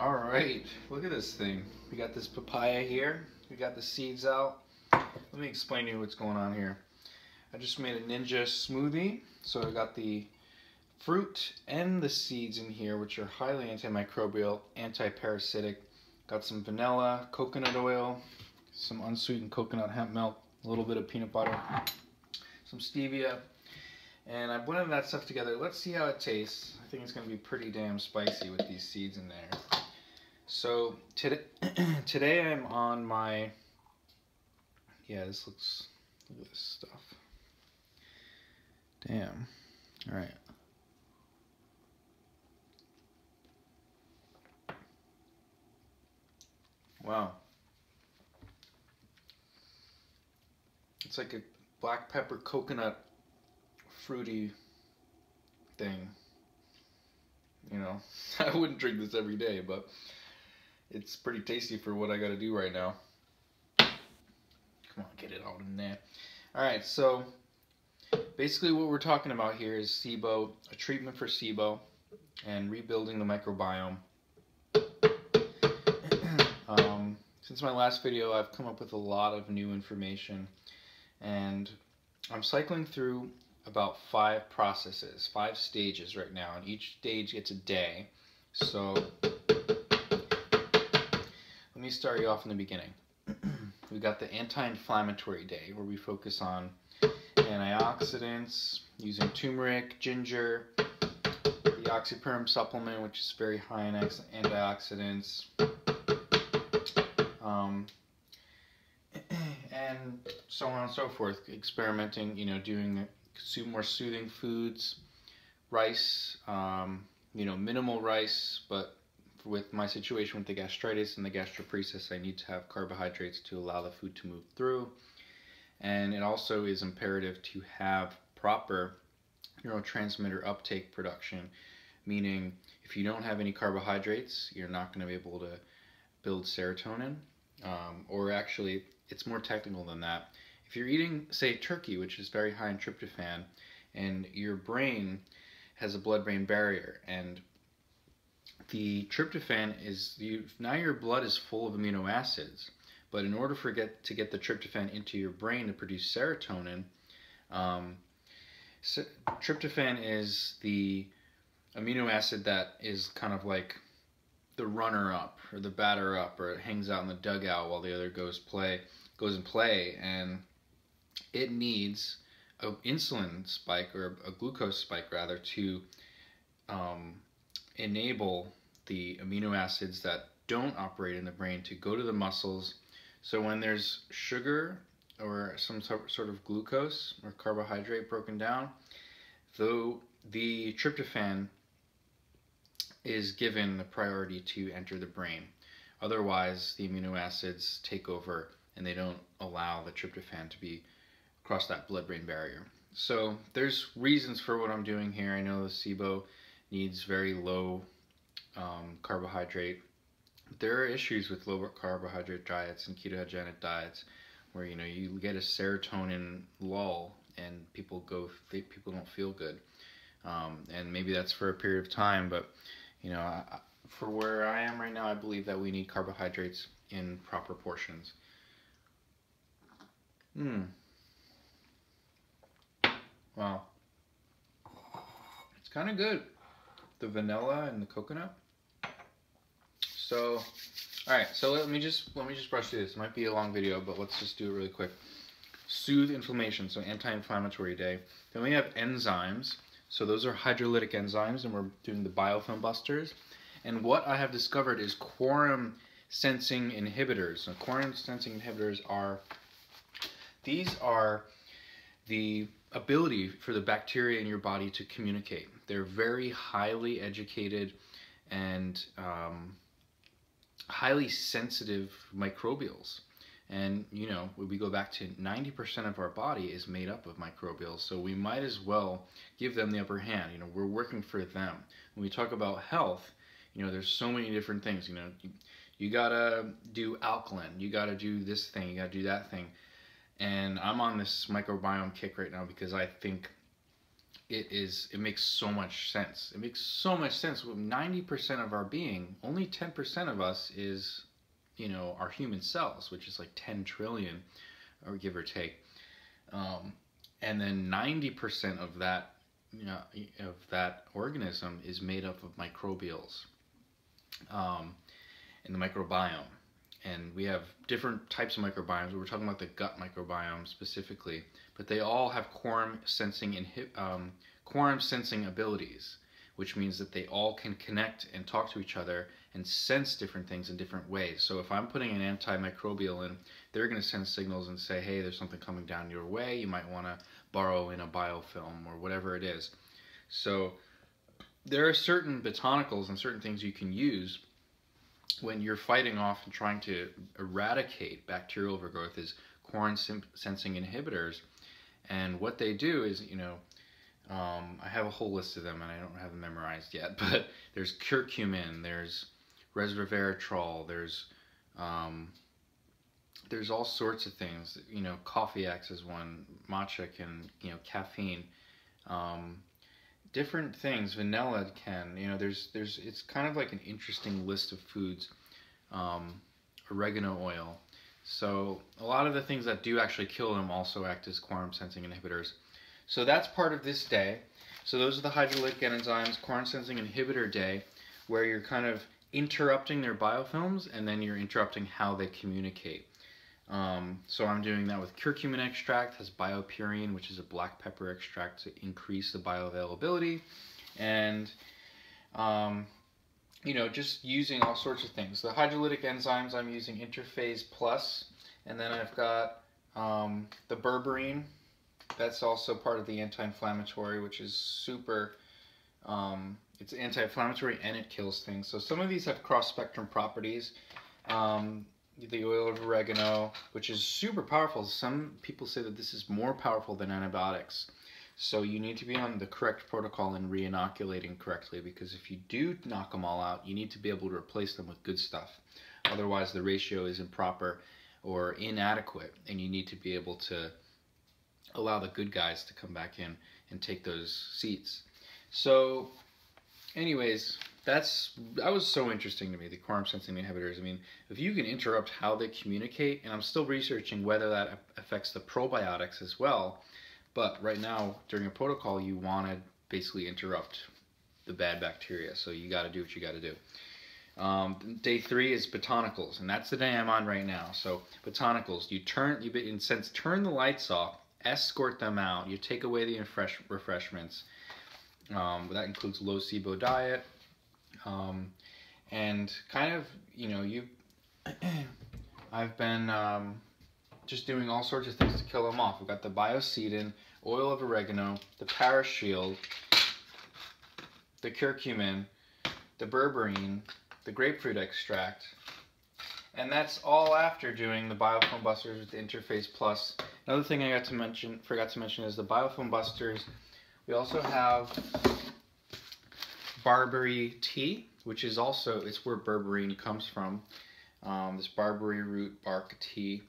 All right, look at this thing. We got this papaya here. We got the seeds out. Let me explain to you what's going on here. I just made a ninja smoothie. So I got the fruit and the seeds in here, which are highly antimicrobial, anti-parasitic. Got some vanilla, coconut oil, some unsweetened coconut hemp milk, a little bit of peanut butter, some stevia, and I blended that stuff together. Let's see how it tastes. I think it's going to be pretty damn spicy with these seeds in there. So today I'm on my, look at this stuff. Damn. All right. Wow. It's like a black pepper coconut fruity thing. You know, I wouldn't drink this every day, but it's pretty tasty for what I gotta do right now. Come on, get it all in there. Alright, so basically what we're talking about here is SIBO, a treatment for SIBO, and rebuilding the microbiome. Since my last video, I've come up with a lot of new information, and I'm cycling through about 5 processes, 5 stages right now, and each stage gets a day. So let me start you off in the beginning. We got the anti-inflammatory day, where we focus on antioxidants, using turmeric, ginger, the oxyperm supplement, which is very high in antioxidants, and so on and so forth. Experimenting, doing more soothing foods, rice, minimal rice, but with my situation with the gastritis and the gastroparesis, I need to have carbohydrates to allow the food to move through. And it also is imperative to have proper neurotransmitter uptake production, meaning if you don't have any carbohydrates, you're not going to be able to build serotonin, or actually, it's more technical than that. If you're eating, say, turkey, which is very high in tryptophan, and your brain has a blood-brain barrier, and the tryptophan is, now your blood is full of amino acids, but in order to get the tryptophan into your brain to produce serotonin, tryptophan is the amino acid that is kind of like the runner-up or the batter-up, or it hangs out in the dugout while the other goes and play, and it needs an insulin spike, or a glucose spike rather, to enable the amino acids that don't operate in the brain to go to the muscles. So when there's sugar or some sort of glucose or carbohydrate broken down, though the tryptophan is given the priority to enter the brain. Otherwise, the amino acids take over and they don't allow the tryptophan to be across that blood-brain barrier. So there's reasons for what I'm doing here. I know the SIBO needs very low carbohydrate. There are issues with low carbohydrate diets and ketogenic diets where you get a serotonin lull and people don't feel good, and maybe that's for a period of time, but for where I am right now, I believe that we need carbohydrates in proper portions. Wow, it's kind of good, the vanilla and the coconut. So, all right. So let me just brush through this. It might be a long video, but let's just do it really quick. Soothe inflammation, so anti-inflammatory day. Then we have enzymes. So those are hydrolytic enzymes, and we're doing the biofilm busters. And what I have discovered is quorum sensing inhibitors. So quorum sensing inhibitors are the ability for the bacteria in your body to communicate. They're very highly educated and highly sensitive microbials. And when we go back to 90% of our body is made up of microbials, so we might as well give them the upper hand. We're working for them. When we talk about health, there's so many different things. You gotta do alkaline, you gotta do this thing, you gotta do that thing. And I'm on this microbiome kick right now because I think it makes so much sense. It makes so much sense. With 90% of our being, only 10% of us is, our human cells, which is like 10 trillion, or give or take. And then 90% of that, of that organism is made up of microbials, in the microbiome. And we have different types of microbiomes. We're talking about the gut microbiome specifically, but they all have quorum sensing abilities, which means that they all can connect and talk to each other and sense different things in different ways. So if I'm putting an antimicrobial in, they're going to send signals and say, hey, there's something coming down your way. You might want to borrow in a biofilm or whatever it is. So there are certain botanicals and certain things you can use when you're fighting off and trying to eradicate bacterial overgrowth, is quorum sensing inhibitors. And what they do is, I have a whole list of them and I don't have them memorized yet, but there's curcumin, there's resveratrol, there's all sorts of things. Coffee acts as one, matcha can, caffeine, different things, vanilla can, it's kind of like an interesting list of foods. Oregano oil. So a lot of the things that do actually kill them also act as quorum sensing inhibitors. So that's part of this day. So those are the hydrolytic enzymes, quorum sensing inhibitor day, where you're kind of interrupting their biofilms and then you're interrupting how they communicate. So I'm doing that with curcumin extract, has biopurine, which is a black pepper extract to increase the bioavailability, and just using all sorts of things. The hydrolytic enzymes, I'm using Interphase Plus, and then I've got the berberine. That's also part of the anti-inflammatory, which is super, it's anti-inflammatory and it kills things. So some of these have cross-spectrum properties. The oil of oregano, which is super powerful. Some people say that this is more powerful than antibiotics. So you need to be on the correct protocol and re-inoculating correctly, because if you do knock them all out, you need to be able to replace them with good stuff. Otherwise, the ratio is improper or inadequate, and you need to be able to allow the good guys to come back in and take those seats. So anyways, that was so interesting to me, the quorum sensing inhibitors. I mean, if you can interrupt how they communicate, and I'm still researching whether that affects the probiotics as well, but right now, during a protocol, you want to basically interrupt the bad bacteria, so you got to do what you got to do. Day 3 is botanicals, and that's the day I'm on right now. So botanicals, you in a sense, turn the lights off, escort them out, you take away the refreshments. That includes low SIBO diet, and kind of, I've been just doing all sorts of things to kill them off. We've got the biocidin, oil of oregano, the parashield, the curcumin, the berberine, the grapefruit extract, and that's all after doing the biofilm busters with the Interphase Plus. Another thing I forgot to mention is the biofilm busters. We also have barberry tea, which is also, it's where berberine comes from. This barberry root bark tea,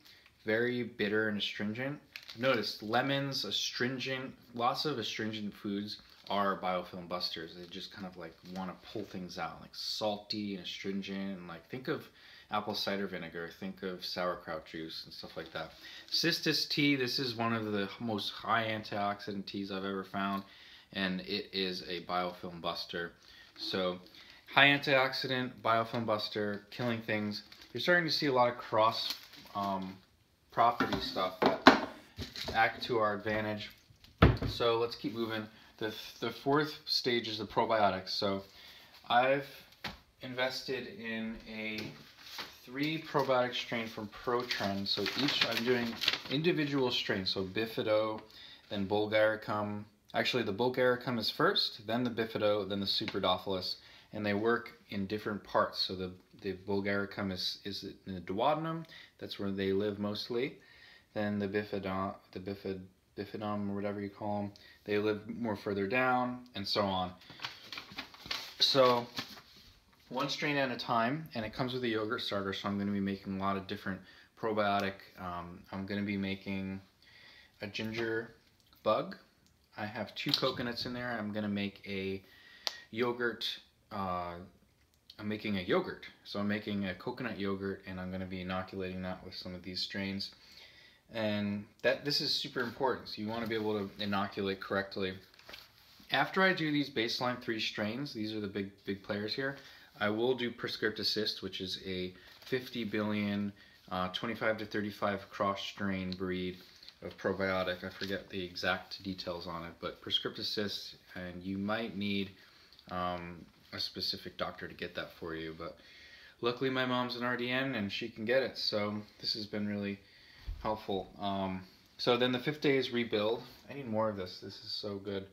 very bitter and astringent. Notice lemons, astringent, lots of astringent foods are biofilm busters. They just kind of like want to pull things out, like salty and astringent, and like think of apple cider vinegar, think of sauerkraut juice and stuff like that. Cistus tea, this is one of the most high antioxidant teas I've ever found, and it is a biofilm buster. So high antioxidant, biofilm buster, killing things. You're starting to see a lot of cross property stuff that act to our advantage. So let's keep moving. The fourth stage is the probiotics. So I've invested in a 3 probiotic strain from ProTrend. So each, I'm doing individual strains. So Bifido, then Bulgaricum. Actually, the Bulgaricum is first, then the Bifido, then the Superdophilus, and they work in different parts. So the Bulgaricum is in the duodenum. That's where they live mostly. Then the Bifidum, or whatever you call them, they live more further down, and so on. So one strain at a time, and it comes with a yogurt starter, so I'm going to be making a lot of different probiotic. I'm going to be making a ginger bug, I have 2 coconuts in there. I'm gonna make a yogurt. I'm making a yogurt. So I'm making a coconut yogurt, and I'm gonna be inoculating that with some of these strains. And this is super important. So you want to be able to inoculate correctly. After I do these baseline 3 strains, these are the big players here, I will do Prescriptive Cyst, which is a 50 billion 25 to 35 cross-strain breed of probiotic. I forget the exact details on it, but Prescriptive Cyst, and you might need a specific doctor to get that for you. But luckily my mom's an RDN and she can get it, so this has been really helpful. So then the 5th day is rebuild. I need more of this. This is so good.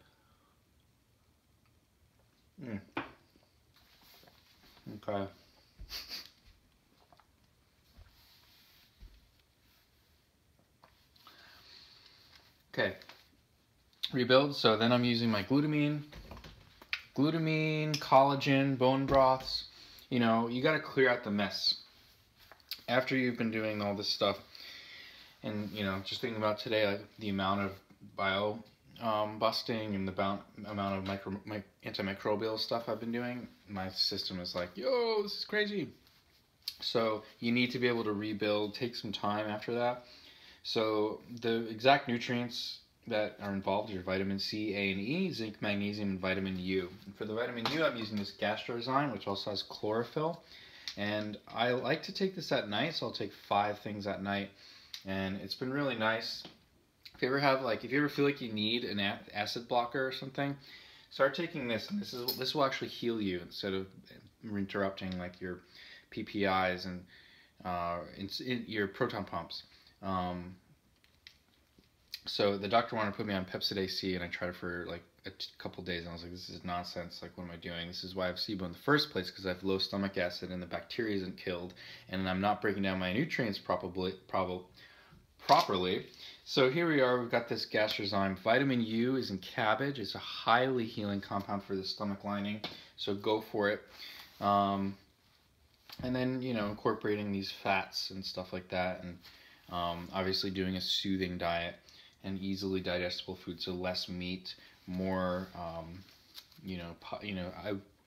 Okay. Okay. Rebuild. So then I'm using my glutamine, collagen, bone broths. You know, you got to clear out the mess. After you've been doing all this stuff, and you know, just thinking about today, like the amount of bio busting and the amount of antimicrobial stuff I've been doing, my system is like, yo, this is crazy. So you need to be able to rebuild, take some time after that. So the exact nutrients that are involved are vitamin C, A, and E, zinc, magnesium, and vitamin U. And for the vitamin U, I'm using this Gastrozyme, which also has chlorophyll. And I like to take this at night, so I'll take 5 things at night. And it's been really nice. If you ever feel like you need an acid blocker or something, start taking this, and this will actually heal you instead of interrupting like your PPIs and your proton pumps. So the doctor wanted to put me on Pepsid AC, and I tried it for like a couple days, and I was like, this is nonsense. Like, what am I doing? This is why I have SIBO in the first place, because I have low stomach acid and the bacteria isn't killed, and I'm not breaking down my nutrients properly. So here we are, we've got this Gastrozyme. Vitamin U is in cabbage. It's a highly healing compound for the stomach lining, so go for it. And then, you know, incorporating these fats and stuff like that, and obviously doing a soothing diet and easily digestible food, so less meat, more,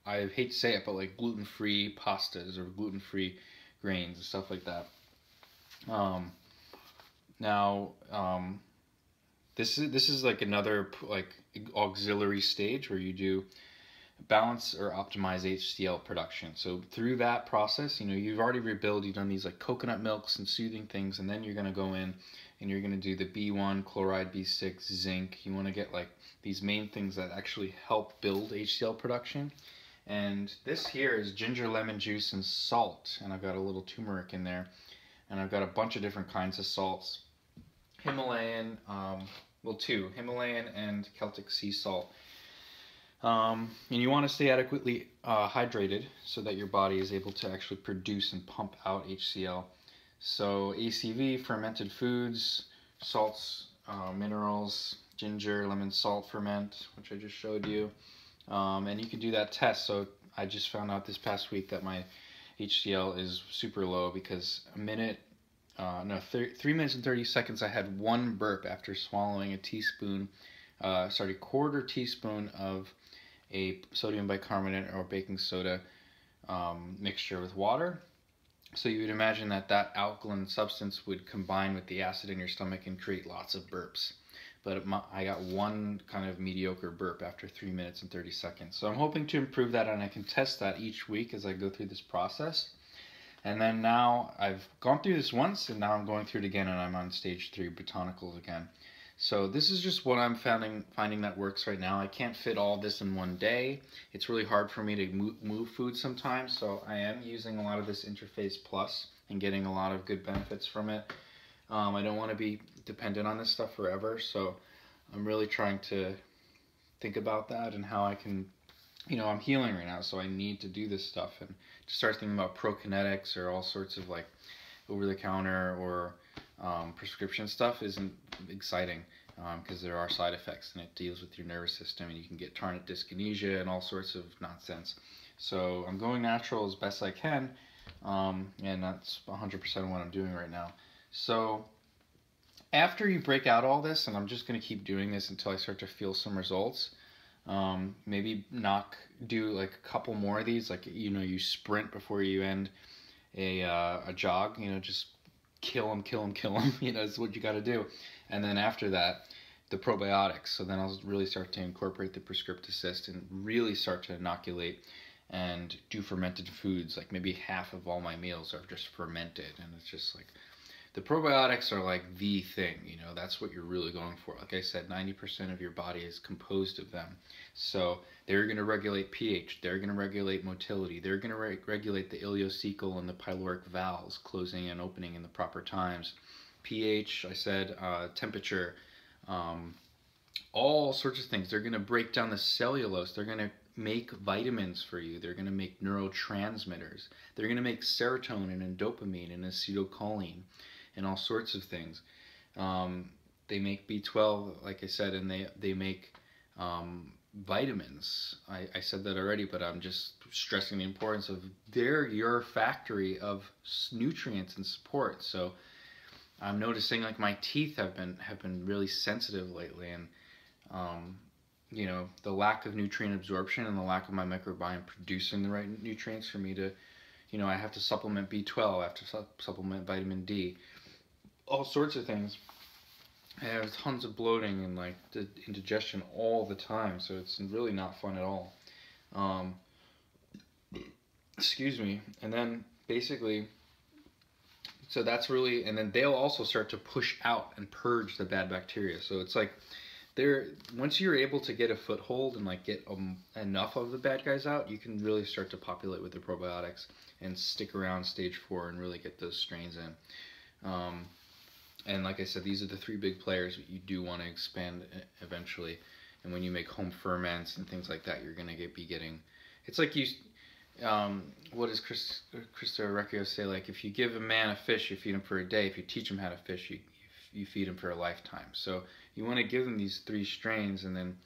I hate to say it, but like gluten-free pastas or gluten-free grains and stuff like that. This is like another like auxiliary stage where you do balance or optimize HCl production. So through that process, you know, you've already rebuilt, you've done these like coconut milks and soothing things, and then you're going to go in and you're going to do the B1, chloride, B6, zinc. You want to get like these main things that actually help build HCl production. And this here is ginger, lemon juice, and salt. And I've got a little turmeric in there. And I've got a bunch of different kinds of salts. Himalayan, Himalayan and Celtic sea salt. And you want to stay adequately hydrated so that your body is able to actually produce and pump out HCl. So ACV, fermented foods, salts, minerals, ginger, lemon salt ferment, which I just showed you. And you can do that test. So I just found out this past week that my HCl is super low because 3 minutes and 30 seconds I had 1 burp after swallowing a quarter teaspoon of a sodium bicarbonate or baking soda mixture with water. So you would imagine that alkaline substance would combine with the acid in your stomach and create lots of burps. But I got 1 kind of mediocre burp after 3 minutes and 30 seconds. So I'm hoping to improve that, and I can test that each week as I go through this process. And then now I've gone through this once, and now I'm going through it again, and I'm on stage 3 botanicals again. So this is just what I'm finding that works right now. I can't fit all this in one day. It's really hard for me to move food sometimes, so I am using a lot of this Interphase Plus and getting a lot of good benefits from it. I don't want to be dependent on this stuff forever, so I'm really trying to think about that and how I can, you know, I'm healing right now, so I need to do this stuff and to start thinking about prokinetics or all sorts of like over-the-counter or prescription stuff isn't exciting because there are side effects and it deals with your nervous system and you can get target dyskinesia and all sorts of nonsense. So I'm going natural as best I can, and that's 100% what I'm doing right now. So After you break out all this, and I'm just going to keep doing this until I start to feel some results, maybe do like a couple more of these, like, you sprint before you end a jog, just kill them, kill them, kill them, is what you got to do. And then after that, the probiotics. So then I'll really start to incorporate the prescriptive cyst and really start to inoculate and do fermented foods. Like maybe half of all my meals are just fermented, and it's just like the probiotics are like the thing, that's what you're really going for. Like I said, 90% of your body is composed of them. So they're going to regulate pH, they're going to regulate motility, they're going to regulate the ileocecal and the pyloric valves closing and opening in the proper times. pH, I said, temperature, all sorts of things. They're going to break down the cellulose, they're going to make vitamins for you, they're going to make neurotransmitters, they're going to make serotonin and dopamine and acetylcholine and all sorts of things. They make B12, like I said, and they make vitamins. I said that already, but I'm just stressing the importance of they're your factory of nutrients and support. So I'm noticing like my teeth have been really sensitive lately, and the lack of nutrient absorption and the lack of my microbiome producing the right nutrients for me to, I have to supplement B12, I have to supplement vitamin D, all sorts of things. I have tons of bloating and like indigestion all the time, so it's really not fun at all. Excuse me. And then basically, so that's really, and then they'll also start to push out and purge the bad bacteria. So it's like once you're able to get a foothold and like get enough of the bad guys out, you can really start to populate with the probiotics and stick around stage 4 and really get those strains in. And like I said, these are the 3 big players that you do want to expand eventually. And when you make home ferments and things like that, you're going to be getting... It's like what does Krista Recchio say? Like, if you give a man a fish, you feed him for a day. If you teach him how to fish, you feed him for a lifetime. So you want to give them these 3 strains, and then,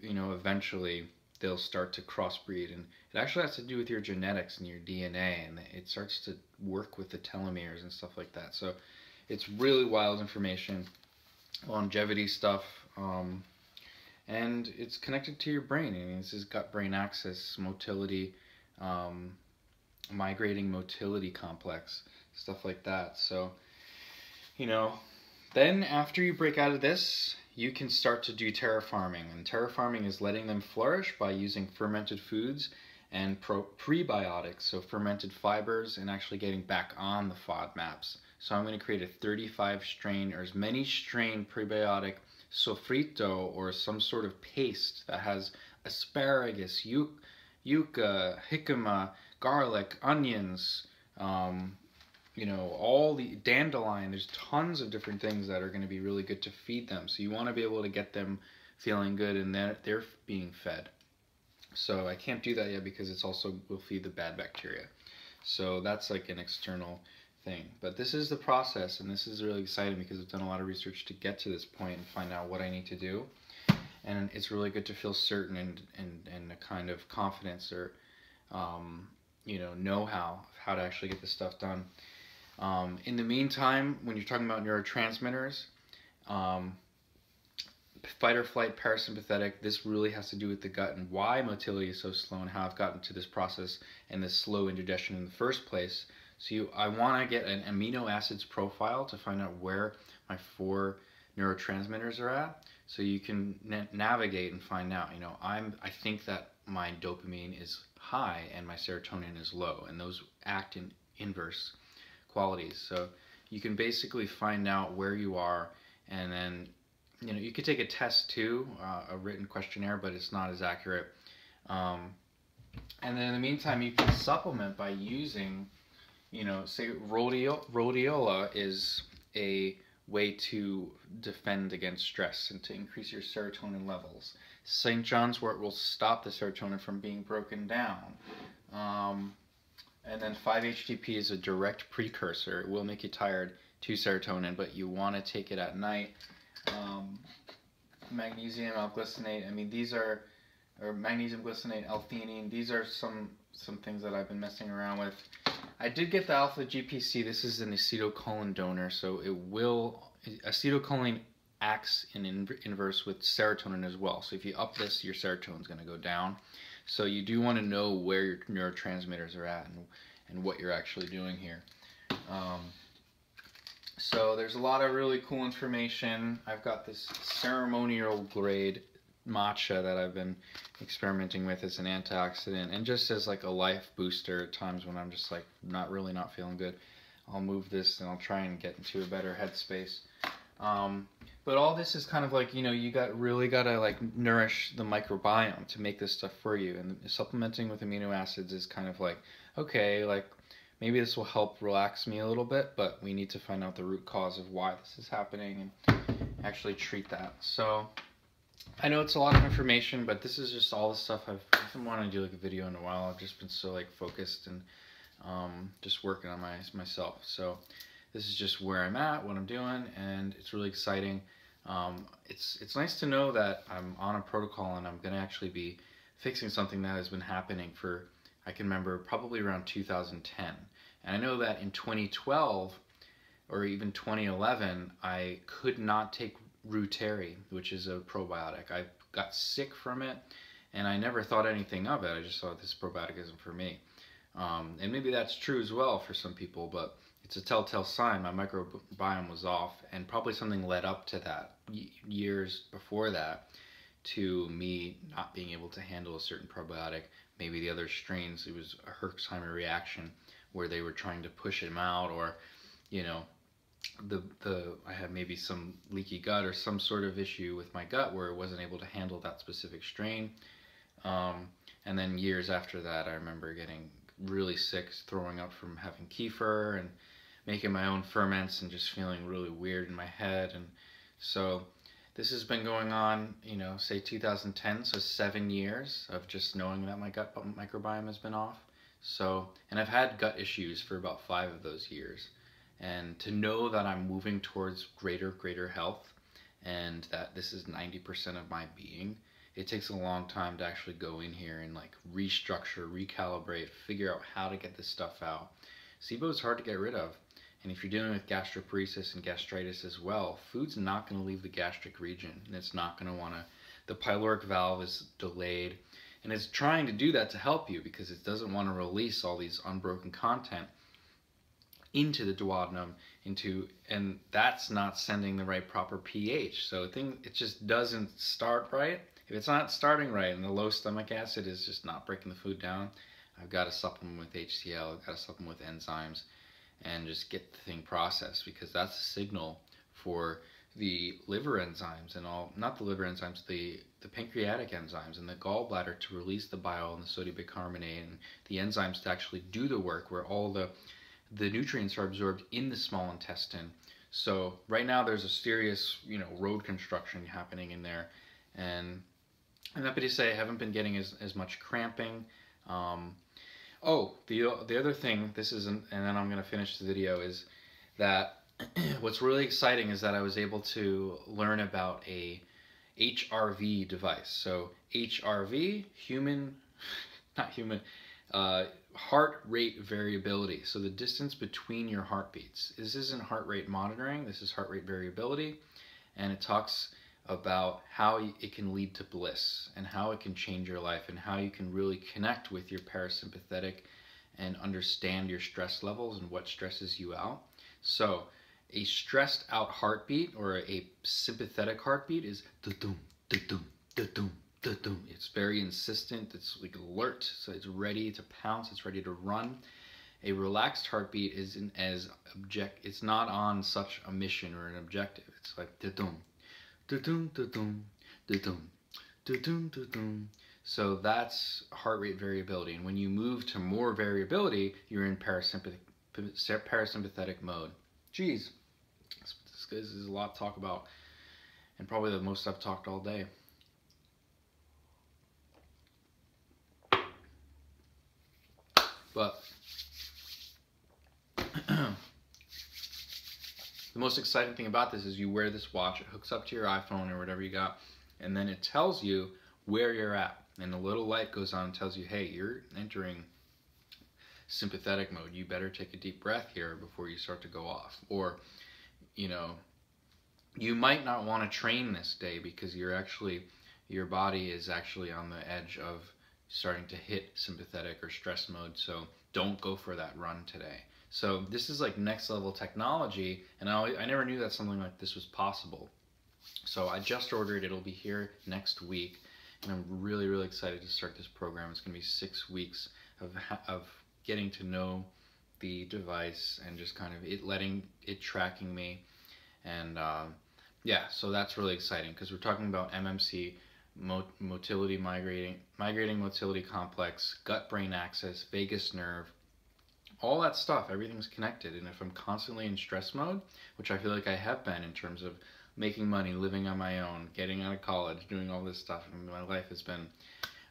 eventually they'll start to crossbreed. And it actually has to do with your genetics and your DNA, and it starts to work with the telomeres and stuff like that. So it's really wild information, longevity stuff, and it's connected to your brain. I mean, this is gut-brain axis, motility, migrating motility complex, stuff like that. So, then after you break out of this, you can start to do terraforming. And terraforming is letting them flourish by using fermented foods and prebiotics, so fermented fibers, and actually getting back on the FODMAPs. So I'm going to create a 35 strain or as many strain prebiotic sofrito, or some sort of paste that has asparagus, yucca, jicama, garlic, onions, all the dandelion. There's tons of different things that are going to be really good to feed them. So you want to be able to get them feeling good, and they're being fed. So I can't do that yet because it's also will feed the bad bacteria. So that's like an external thing. But this is the process, and this is really exciting because I've done a lot of research to get to this point and find out what I need to do. And it's really good to feel certain and a kind of confidence or know-how of how to actually get this stuff done. In the meantime, when you're talking about neurotransmitters, fight or flight, parasympathetic, this really has to do with the gut and why motility is so slow and how I've gotten to this process and this slow indigestion in the first place. So I want to get an amino acids profile to find out where my 4 neurotransmitters are at, so you can navigate and find out. I think that my dopamine is high and my serotonin is low, and those act in inverse qualities. So you can basically find out where you are, and then you could take a test too, a written questionnaire, but it's not as accurate. And then in the meantime, you can supplement by using, say rhodiola is a way to defend against stress and to increase your serotonin levels. St. John's wort will stop the serotonin from being broken down. And then 5-HTP is a direct precursor. It will make you tired to serotonin, but you want to take it at night. Magnesium L-glycinate, these are, or magnesium glycinate, L-theanine, these are some things that I've been messing around with. I did get the alpha GPC. This is an acetylcholine donor, so it will acetylcholine acts in inverse with serotonin as well. So if you up this, your serotonin is going to go down. So you do want to know where your neurotransmitters are at and what you're actually doing here. So there's a lot of really cool information. I've got this ceremonial grade matcha that I've been experimenting with as an antioxidant and just as like a life booster at times when I'm just like not feeling good. I'll move this and I'll try and get into a better headspace. But all this is kind of like, you know, you really gotta like nourish the microbiome to make this stuff for you. And supplementing with amino acids is kind of like, okay, like maybe this will help relax me a little bit, but we need to find out the root cause of why this is happening and actually treat that. So I know it's a lot of information, but this is just all the stuff I've been wanting to do like a video in a while. I've just been so like focused and just working on myself. So this is just where I'm at, what I'm doing, and it's really exciting. It's nice to know that I'm on a protocol and I'm going to actually be fixing something that has been happening for, I can remember, probably around 2010. And I know that in 2012 or even 2011, I could not take Ruteri, which is a probiotic. I got sick from it, and I never thought anything of it. I just thought this probiotic isn't for me. And maybe that's true as well for some people, but it's a telltale sign my microbiome was off, and probably something led up to that, years before that, to me not being able to handle a certain probiotic. Maybe the other strains, it was a Herxheimer reaction where they were trying to push him out, or, you know, I had maybe some leaky gut or some sort of issue with my gut where it wasn't able to handle that specific strain. And then years after that, I remember getting really sick, throwing up from having kefir and making my own ferments and just feeling really weird in my head. And so this has been going on, you know, say 2010, so 7 years of just knowing that my gut microbiome has been off. So, and I've had gut issues for about 5 of those years. And to know that I'm moving towards greater health and that this is 90% of my being, it takes a long time to actually go in here and like restructure, recalibrate, figure out how to get this stuff out. SIBO is hard to get rid of. And if you're dealing with gastroparesis and gastritis as well, food's not going to leave the gastric region, and it's not going to want to, the pyloric valve is delayed, and it's trying to do that to help you because it doesn't want to release all these unbroken content into the duodenum, and that's not sending the right proper pH. So it just doesn't start right. If it's not starting right and the low stomach acid is just not breaking the food down, I've got to supplement with HCl, I've got to supplement with enzymes, and just get the thing processed, because that's a signal for the liver enzymes and all, not the liver enzymes, the pancreatic enzymes and the gallbladder to release the bile and the sodium bicarbonate and the enzymes to actually do the work where all the nutrients are absorbed in the small intestine. So right now there's a serious, you know, road construction happening in there, and I'm happy to say I haven't been getting as much cramping. Oh, the other thing, this isn't, and then I'm going to finish the video, is that what's really exciting is that I was able to learn about a HRV device. So HRV, heart rate variability. So the distance between your heartbeats. This isn't heart rate monitoring, this is heart rate variability, and it talks about how it can lead to bliss and how it can change your life and how you can really connect with your parasympathetic and understand your stress levels and what stresses you out. So a stressed out heartbeat or a sympathetic heartbeat is da-dum, da-dum, da-dum, da-dum. It's very insistent, it's like alert, so it's ready to pounce, it's ready to run. A relaxed heartbeat isn't as it's not on such a mission or an objective. It's like da-dum, da-dum, da-dum, da-dum, da-dum, da-dum. So that's heart rate variability. And when you move to more variability, you're in parasympathetic mode. Geez, this is a lot to talk about, and probably the most I've talked all day. But the most exciting thing about this is you wear this watch, it hooks up to your iPhone or whatever you got, and then it tells you where you're at. And a little light goes on and tells you, hey, you're entering sympathetic mode. You better take a deep breath here before you start to go off. Or, you know, You might not want to train this day because your body is actually on the edge of starting to hit sympathetic or stress mode. So don't go for that run today. So this is like next level technology, and I never knew that something like this was possible. So I just ordered. It'll be here next week, and I'm really, really excited to start this program. It's going to be 6 weeks of getting to know the device and just kind of tracking me, and yeah, so that's really exciting because we're talking about MMC, motility migrating motility complex, gut-brain axis, vagus nerve, all that stuff. Everything's connected, and if I'm constantly in stress mode, which I feel like I have been in terms of making money, living on my own, getting out of college, doing all this stuff, and my life has been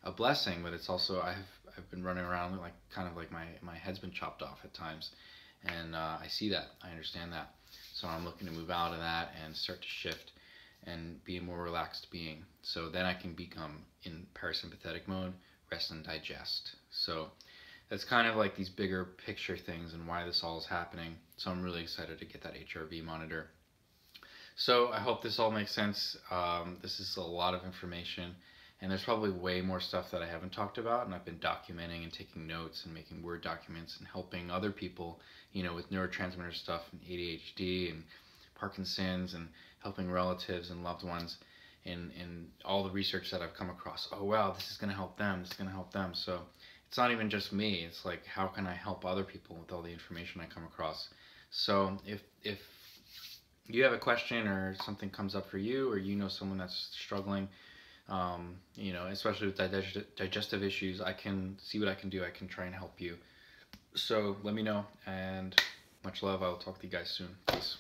a blessing, but it's also I've been running around like kind of like my head's been chopped off at times, and I see that, I understand that. So I'm looking to move out of that and start to shift and be a more relaxed being. So then I can become in parasympathetic mode, rest and digest. So that's kind of like these bigger picture things and why this all is happening. So I'm really excited to get that HRV monitor. So I hope this all makes sense. This is a lot of information, and there's probably way more stuff that I haven't talked about, and I've been documenting and taking notes and making Word documents and helping other people, with neurotransmitter stuff and ADHD and Parkinson's, and helping relatives and loved ones in all the research that I've come across. Oh wow, this is going to help them, this is going to help them. So it's not even just me, it's like, how can I help other people with all the information I come across? So if you have a question or something comes up for you, or someone that's struggling, especially with digestive issues, I can see what I can do. I can try and help you. So let me know, and much love. I will talk to you guys soon. Peace.